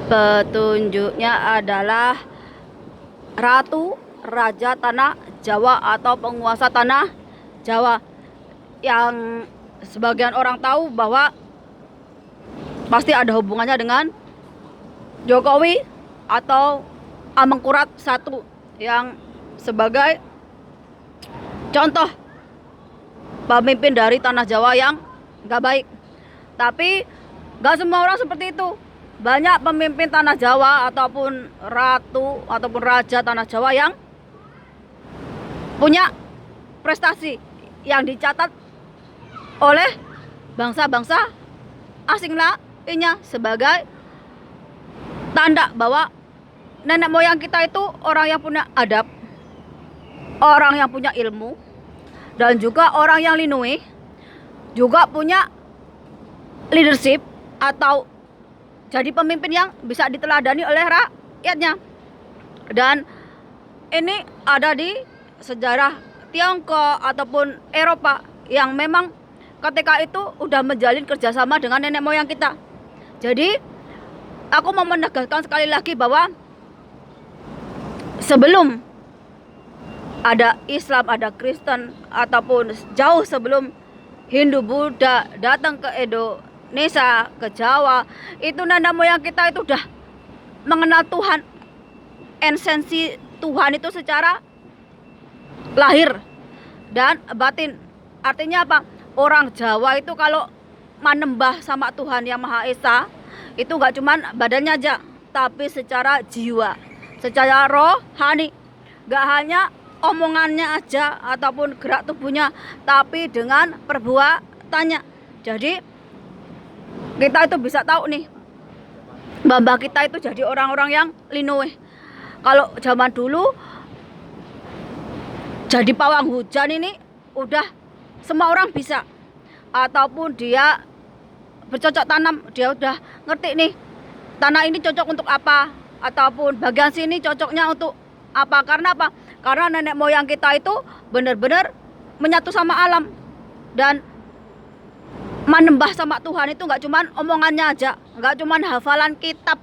Petunjuknya adalah ratu, raja tanah Jawa atau penguasa tanah Jawa, yang sebagian orang tahu bahwa pasti ada hubungannya dengan Jokowi atau Amengkurat satu, yang sebagai contoh pemimpin dari tanah Jawa yang gak baik. Tapi gak semua orang seperti itu. Banyak pemimpin tanah Jawa ataupun ratu ataupun raja tanah Jawa yang punya prestasi yang dicatat oleh bangsa-bangsa asing lainnya sebagai tanda bahwa nenek moyang kita itu orang yang punya adab, orang yang punya ilmu, dan juga orang yang linui, juga punya leadership atau jadi pemimpin yang bisa diteladani oleh rakyatnya. Dan ini ada di sejarah Tiongkok ataupun Eropa yang memang ketika itu udah menjalin kerjasama dengan nenek moyang kita. Jadi aku mau menegaskan sekali lagi bahwa sebelum ada Islam, ada Kristen, ataupun jauh sebelum Hindu, Buddha datang ke Indonesia, ke Jawa, itu nenek moyang kita itu udah mengenal Tuhan, esensi Tuhan itu secara lahir dan batin. Artinya apa? Orang Jawa itu kalau menembah sama Tuhan yang Maha Esa, itu gak cuman badannya aja, tapi secara jiwa, secara rohani. Gak hanya omongannya aja ataupun gerak tubuhnya, tapi dengan perbuatannya. Jadi kita itu bisa tahu nih, mbah kita itu jadi orang-orang yang linuih. Kalau zaman dulu jadi pawang hujan ini udah semua orang bisa, ataupun dia bercocok tanam, dia udah ngerti nih tanah ini cocok untuk apa, ataupun bagian sini cocoknya untuk apa. Karena apa? Karena nenek moyang kita itu benar-benar menyatu sama alam dan menembah sama Tuhan. Itu nggak cuman omongannya aja, nggak cuman hafalan kitab,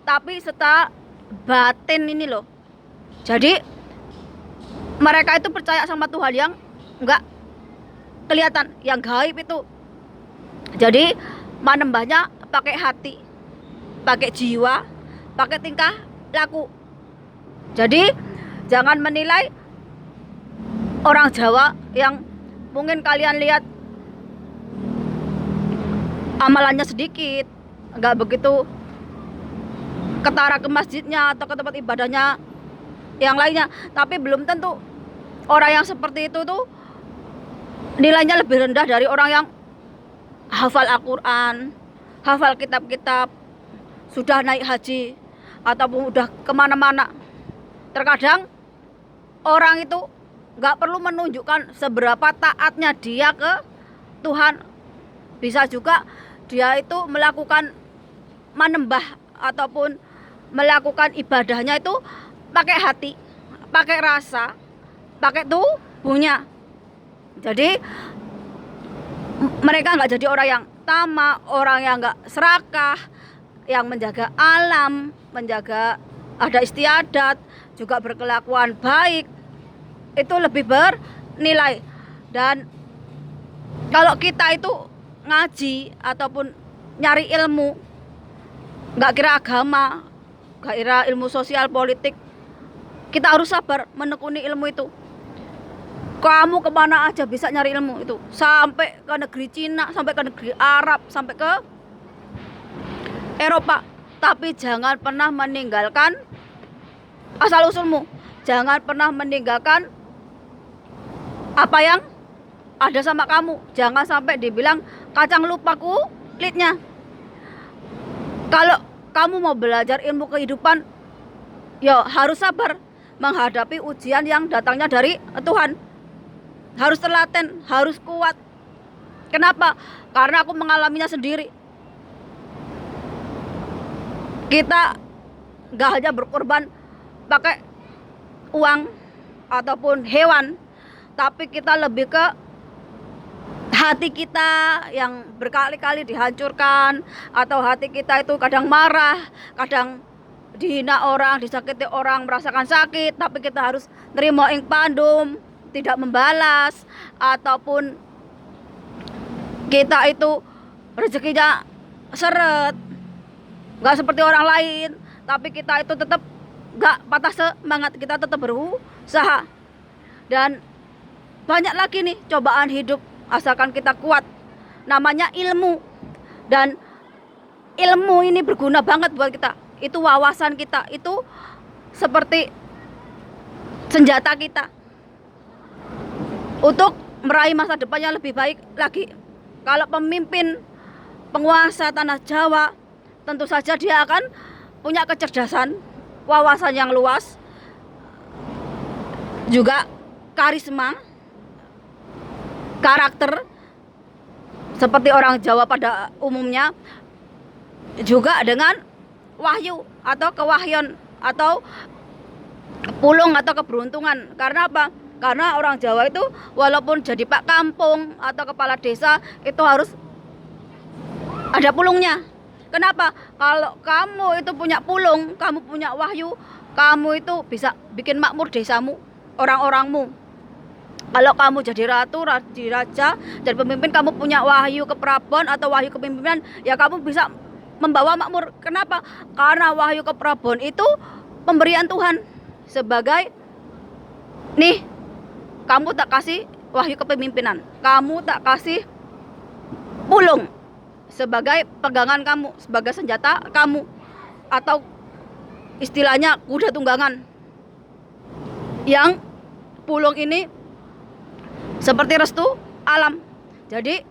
tapi serta batin ini loh. Jadi mereka itu percaya sama Tuhan yang nggak kelihatan, yang gaib itu. Jadi menembahnya pakai hati, pakai jiwa, pakai tingkah laku. Jadi jangan menilai orang Jawa yang mungkin kalian lihat amalannya sedikit, nggak begitu ketara ke masjidnya atau ke tempat ibadahnya yang lainnya, tapi belum tentu orang yang seperti itu tuh nilainya lebih rendah dari orang yang hafal Al-Quran, hafal kitab-kitab, sudah naik haji, ataupun udah kemana-mana. Terkadang orang itu gak perlu menunjukkan seberapa taatnya dia ke Tuhan. Bisa juga dia itu melakukan menembah ataupun melakukan ibadahnya itu pakai hati, pakai rasa, pakai tubuhnya. Jadi mereka nggak jadi orang yang tamak, orang yang nggak serakah, yang menjaga alam, menjaga ada istiadat, juga berkelakuan baik. Itu lebih bernilai. Dan kalau kita itu ngaji ataupun nyari ilmu, nggak kira agama, nggak kira ilmu sosial politik, kita harus sabar menekuni ilmu itu. Kamu kemana aja bisa nyari ilmu itu, sampai ke negeri Cina, sampai ke negeri Arab, sampai ke Eropa. Tapi jangan pernah meninggalkan asal usulmu, jangan pernah meninggalkan apa yang ada sama kamu. Jangan sampai dibilang kacang lupa kulitnya. Kalau kamu mau belajar ilmu kehidupan, ya harus sabar menghadapi ujian yang datangnya dari Tuhan. Harus telaten, harus kuat. Kenapa? Karena aku mengalaminya sendiri. Kita gak hanya berkorban pakai uang ataupun hewan, tapi kita lebih ke hati kita yang berkali-kali dihancurkan, atau hati kita itu kadang marah, kadang dihina orang, disakiti orang, merasakan sakit, tapi kita harus nerima ing pandum, tidak membalas, ataupun kita itu rezekinya seret, nggak seperti orang lain, tapi kita itu tetap nggak patah semangat, kita tetap berusaha. Dan banyak lagi nih cobaan hidup, asalkan kita kuat. Namanya ilmu, dan ilmu ini berguna banget buat kita. Itu wawasan kita, itu seperti senjata kita untuk meraih masa depan yang lebih baik lagi. Kalau pemimpin, penguasa tanah Jawa, tentu saja dia akan punya kecerdasan, wawasan yang luas, juga karisma, karakter seperti orang Jawa pada umumnya, juga dengan wahyu atau kewahyon atau pulung atau keberuntungan. Karena apa? Karena orang Jawa itu walaupun jadi pak kampung atau kepala desa itu harus ada pulungnya. Kenapa? Kalau kamu itu punya pulung, kamu punya wahyu, kamu itu bisa bikin makmur desamu, orang-orangmu. Kalau kamu jadi ratu, jadi raja, jadi pemimpin, kamu punya wahyu keprabon atau wahyu kepemimpinan, ya kamu bisa membawa makmur. Kenapa? Karena wahyu keprabon itu pemberian Tuhan. Sebagai nih, kamu tak kasih wahyu kepemimpinan, kamu tak kasih pulung sebagai pegangan kamu, sebagai senjata kamu, atau istilahnya kuda tunggangan. Yang pulung ini seperti restu alam. Jadi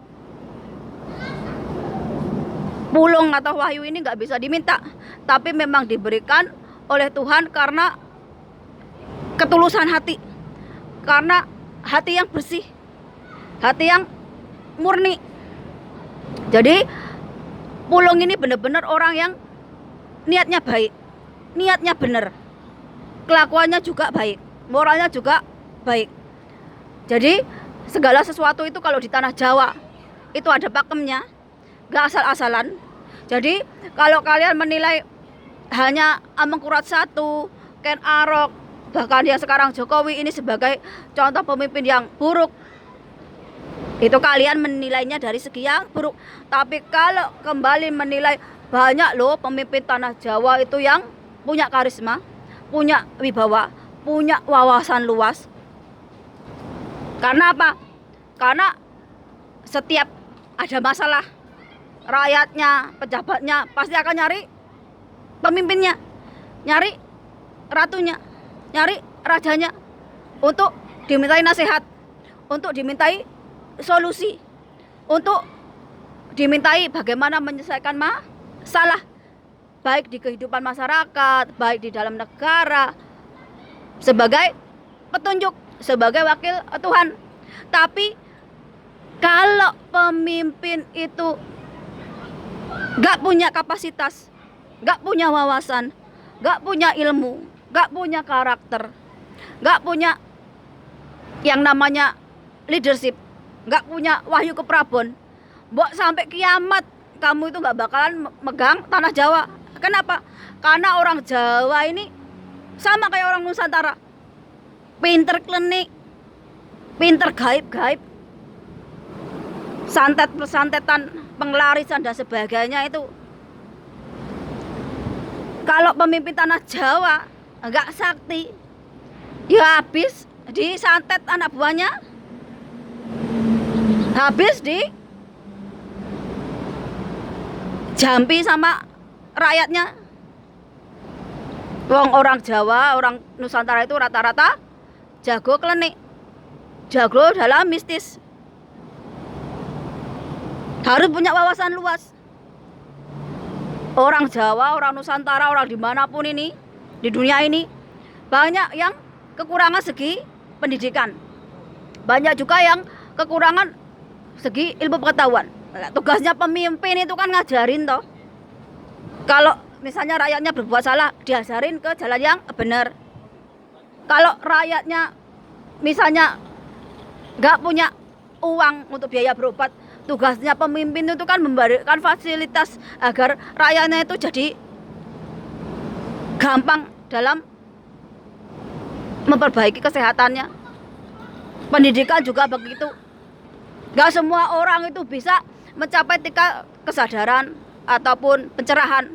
pulung atau wahyu ini nggak bisa diminta, tapi memang diberikan oleh Tuhan karena ketulusan hati, karena hati yang bersih, hati yang murni. Jadi pulung ini benar-benar orang yang niatnya baik, niatnya benar, kelakuannya juga baik, moralnya juga baik. Jadi segala sesuatu itu kalau di tanah Jawa itu ada pakemnya, gak asal-asalan. Jadi kalau kalian menilai hanya Amengkurat I, Ken Arok, bahkan yang sekarang Jokowi ini sebagai contoh pemimpin yang buruk, itu kalian menilainya dari segi yang buruk. Tapi kalau kembali menilai, banyak loh pemimpin tanah Jawa itu yang punya karisma, punya wibawa, punya wawasan luas. Karena apa? Karena setiap ada masalah, rakyatnya, pejabatnya pasti akan nyari pemimpinnya, nyari ratunya, nyari rajanya, untuk dimintai nasihat, untuk dimintai solusi, untuk dimintai bagaimana menyelesaikan masalah, baik di kehidupan masyarakat, baik di dalam negara, sebagai petunjuk, sebagai wakil Tuhan. Tapi kalau pemimpin itu gak punya kapasitas, gak punya wawasan, gak punya ilmu, gak punya karakter, gak punya yang namanya leadership, gak punya wahyu keprabon, mbok sampai kiamat kamu itu gak bakalan megang tanah Jawa. Kenapa? Karena orang Jawa ini sama kayak orang Nusantara, pinter klinik, pinter gaib-gaib, santet-santetan, pengelarisan dan sebagainya. Itu kalau pemimpin tanah Jawa enggak sakti, ya habis disantet anak buahnya, habis di jampi sama rakyatnya. Orang Jawa, orang Nusantara itu rata-rata jago klinik, jago dalam mistis, harus punya wawasan luas. Orang Jawa, orang Nusantara, orang dimanapun ini di dunia ini, banyak yang kekurangan segi pendidikan, banyak juga yang kekurangan segi ilmu pengetahuan. Tugasnya pemimpin itu kan ngajarin toh. Kalau misalnya rakyatnya berbuat salah, diajarin ke jalan yang benar. Kalau rakyatnya misalnya nggak punya uang untuk biaya berobat. Tugasnya pemimpin itu kan memberikan fasilitas agar rakyatnya itu jadi gampang dalam memperbaiki kesehatannya. Pendidikan juga begitu. Gak semua orang itu bisa mencapai tingkat kesadaran ataupun pencerahan.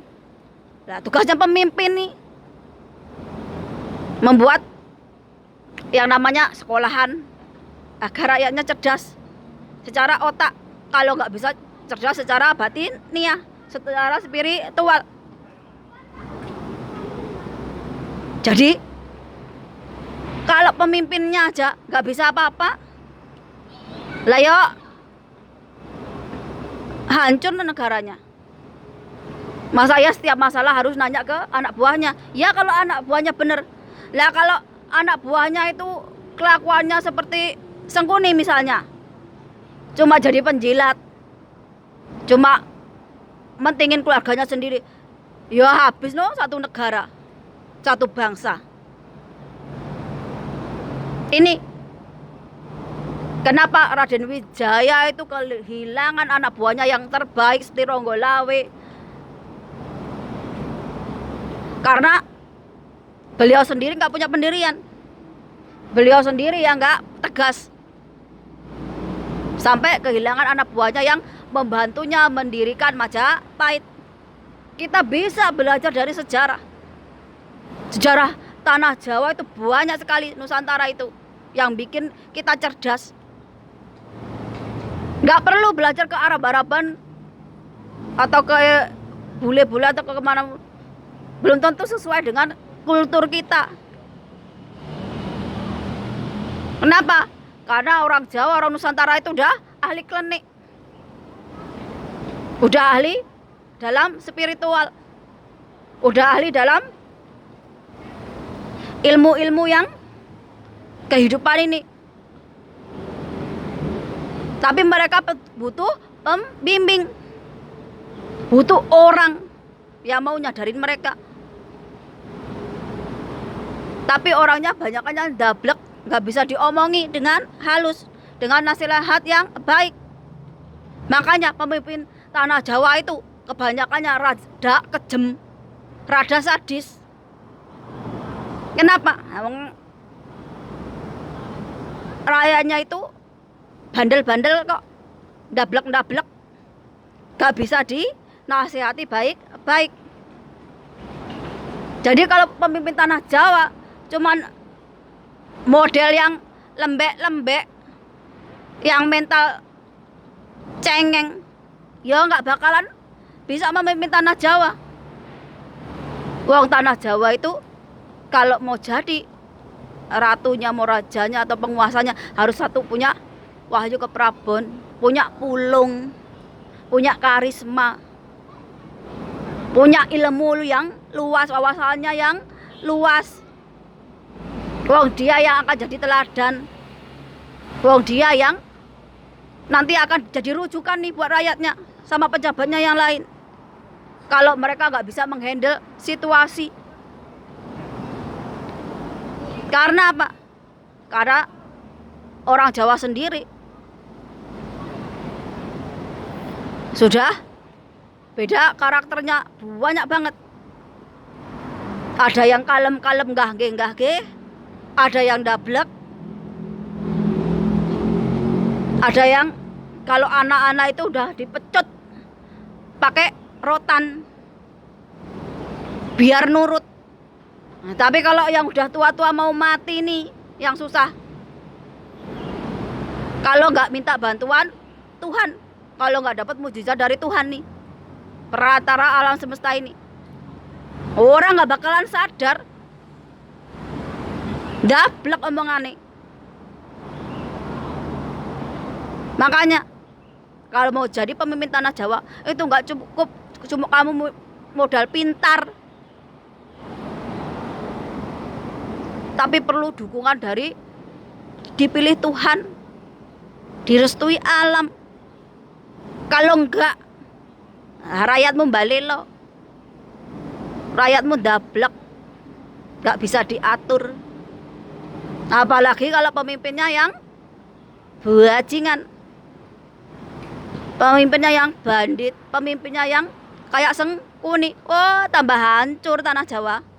Nah, tugasnya pemimpin nih membuat yang namanya sekolahan agar rakyatnya cerdas secara otak. Kalau nggak bisa cerdas secara batin nih ya, secara spiritual. Jadi kalau pemimpinnya aja nggak bisa apa-apa, lah ya hancur negaranya. Masa ya setiap masalah harus nanya ke anak buahnya? Ya kalau anak buahnya bener. Lah kalau anak buahnya itu kelakuannya seperti Sengkuni misalnya, cuma jadi penjilat, cuma mentingin keluarganya sendiri, ya habis no satu negara, satu bangsa. Ini kenapa Raden Wijaya itu kehilangan anak buahnya yang terbaik seperti Ronggolawe? Karena beliau sendiri nggak punya pendirian, beliau sendiri yang nggak tegas, sampai kehilangan anak buahnya yang membantunya mendirikan Majapahit. Kita bisa belajar dari sejarah. Sejarah tanah Jawa itu banyak sekali, Nusantara itu yang bikin kita cerdas. Nggak perlu belajar ke Arab-Araban atau ke bule-bule atau ke kemana, belum tentu sesuai dengan kultur kita. Kenapa? Karena orang Jawa, orang Nusantara itu udah ahli klinik, udah ahli dalam spiritual, udah ahli dalam ilmu-ilmu yang kehidupan ini. Tapi mereka butuh pembimbing, butuh orang yang mau nyadarin mereka. Tapi orangnya banyakannya dablek, nggak bisa diomongi dengan halus, dengan nasihat yang baik. Makanya pemimpin tanah Jawa itu kebanyakannya rada kejem, rada sadis. Kenapa? Rakyatnya itu bandel-bandel kok, dablek-dablek, gak bisa dinasihati baik-baik. Jadi kalau pemimpin tanah Jawa cuman model yang lembek-lembek, yang mental cengeng, ya nggak bakalan bisa memimpin tanah Jawa. Wong tanah Jawa itu kalau mau jadi ratunya, mau rajanya atau penguasanya harus satu punya wahyu keprabon, punya pulung, punya karisma, punya ilmu yang luas, wawasannya yang luas. Wong dia yang akan jadi teladan, wong dia yang nanti akan jadi rujukan nih buat rakyatnya sama pejabatnya yang lain. Kalau mereka nggak bisa menghandle situasi. Karena apa? Karena orang Jawa sendiri sudah beda karakternya, banyak banget. Ada yang kalem-kalem gahge, ada yang dablek, ada yang kalau anak-anak itu udah dipecut pakai rotan biar nurut. Nah, tapi kalau yang udah tua-tua mau mati nih, yang susah. Kalau nggak minta bantuan Tuhan, kalau nggak dapat mujizat dari Tuhan nih, perantara alam semesta ini, orang nggak bakalan sadar. Dablek omongannya. Makanya kalau mau jadi pemimpin tanah Jawa itu nggak cukup cuma kamu modal pintar, tapi perlu dukungan dari dipilih Tuhan, direstui alam. Kalau enggak, rakyatmu balelo, rakyatmu dablek, nggak bisa diatur. Apalagi kalau pemimpinnya yang bajingan. Pemimpinnya yang bandit, pemimpinnya yang kayak Sengkuni. Oh, tambah hancur tanah Jawa.